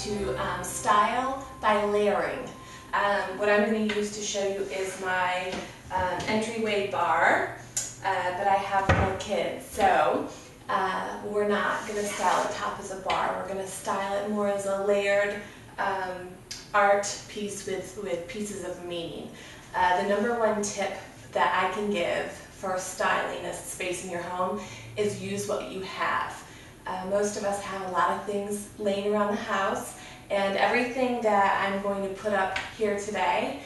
to style by layering. What I'm going to use to show you is my entryway bar, but I have little kids, so we're not going to style the top as a bar. We're going to style it more as a layered art piece with pieces of meaning. The number one tip that I can give for styling a space in your home is use what you have. Most of us have a lot of things laying around the house, and everything that I'm going to put up here today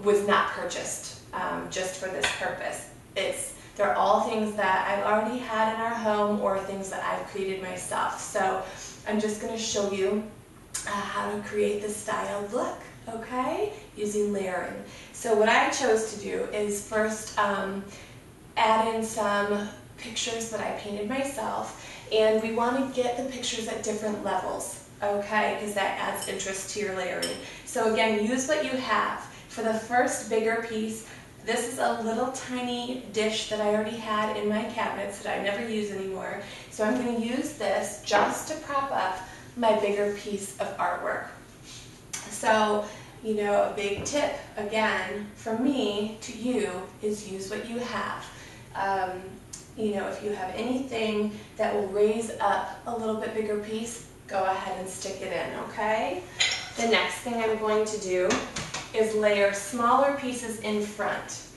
was not purchased just for this purpose. They're all things that I've already had in our home or things that I've created myself. So I'm just going to show you how to create the styled look, okay, using layering. So what I chose to do is first add in some pictures that I painted myself, and we want to get the pictures at different levels, okay, because that adds interest to your layering. So again, use what you have. For the first bigger piece, this is a little tiny dish that I already had in my cabinets that I never use anymore. So I'm going to use this just to prop up my bigger piece of artwork. So, you know, a big tip, again, from me to you is use what you have. You know, if you have anything that will raise up a little bit bigger piece, go ahead and stick it in, okay? The next thing I'm going to do is layer smaller pieces in front.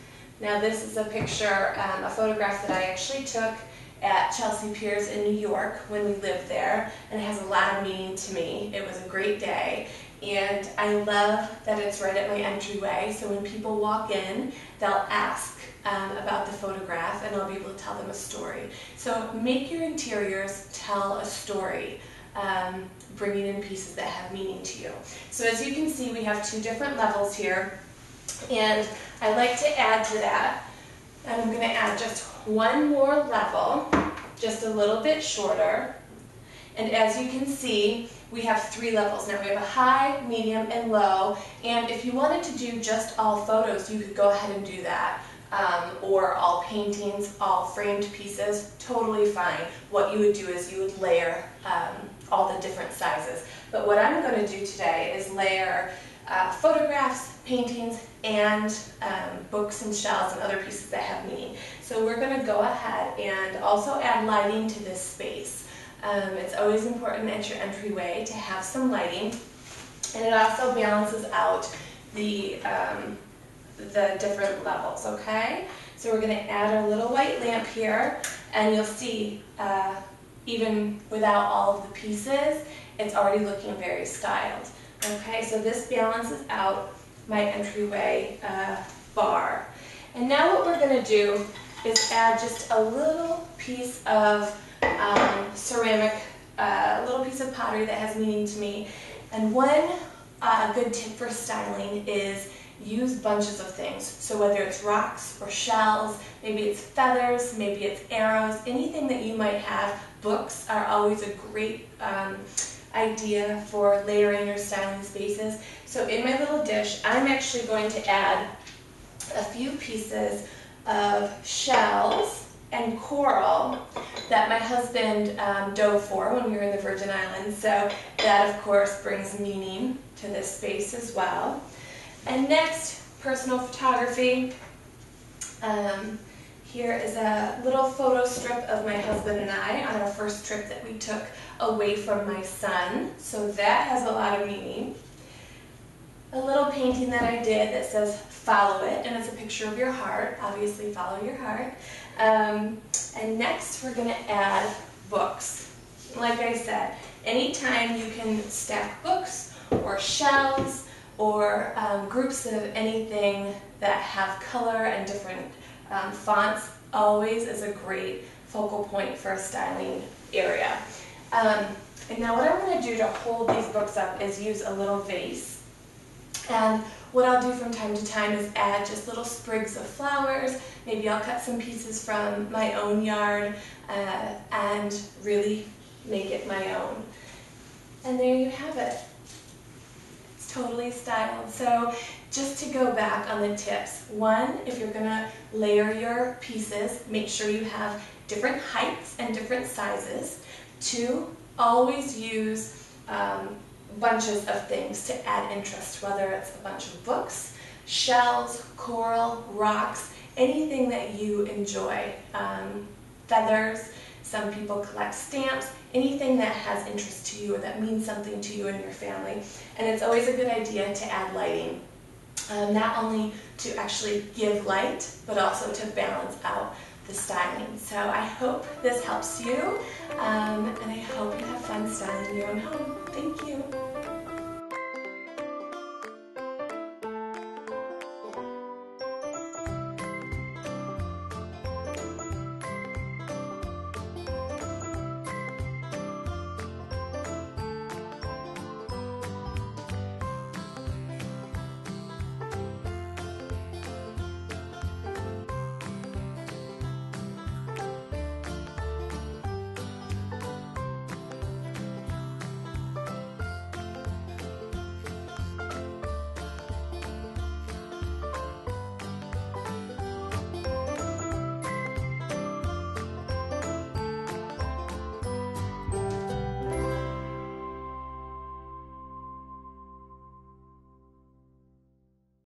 Now this is a picture, a photograph that I actually took at Chelsea Piers in New York when we lived there, and it has a lot of meaning to me. It was a great day, and I love that it's right at my entryway, so when people walk in, they'll ask about the photograph, and I'll be able to tell them a story. So make your interiors tell a story, bringing in pieces that have meaning to you. So as you can see, we have two different levels here, and I like to add to that. I'm going to add just one more level, just a little bit shorter. And as you can see, we have three levels. Now we have a high, medium, and low. And if you wanted to do just all photos, you could go ahead and do that. Or all paintings, all framed pieces, totally fine. What you would do is you would layer all the different sizes. But what I'm going to do today is layer photographs, paintings, and books and shells and other pieces that have meaning. So we're going to go ahead and also add lighting to this space. It's always important at your entryway to have some lighting, and it also balances out the different levels, okay? So we're going to add our little white lamp here, and you'll see even without all of the pieces, it's already looking very styled. Okay, so this balances out my entryway bar. And now what we're going to do is add just a little piece of ceramic, a little piece of pottery that has meaning to me. And one good tip for styling is use bunches of things. So whether it's rocks or shells, maybe it's feathers, maybe it's arrows, anything that you might have. Books are always a great idea for layering or styling spaces. So in my little dish, I'm actually going to add a few pieces of shells and coral that my husband dove for when we were in the Virgin Islands. So that, of course, brings meaning to this space as well. And next, personal photography. Here is a little photo strip of my husband and I on our first trip that we took away from my son. So that has a lot of meaning. A little painting that I did that says follow it, and it's a picture of your heart. Obviously follow your heart. And next we're going to add books. Like I said, anytime you can stack books or shelves or groups of anything that have color and different fonts, always is a great focal point for a styling area. And now what I'm going to do to hold these books up is use a little vase. And what I'll do from time to time is add just little sprigs of flowers. Maybe I'll cut some pieces from my own yard and really make it my own. And there you have it. It's totally styled. So just to go back on the tips, one, if you're going to layer your pieces, make sure you have different heights and different sizes. Two, always use bunches of things to add interest, whether it's a bunch of books, shells, coral, rocks, anything that you enjoy. Feathers, some people collect stamps, anything that has interest to you or that means something to you and your family. And it's always a good idea to add lighting, not only to actually give light, but also to balance out the styling. So I hope this helps you, and I hope you have fun styling your own home. Thank you.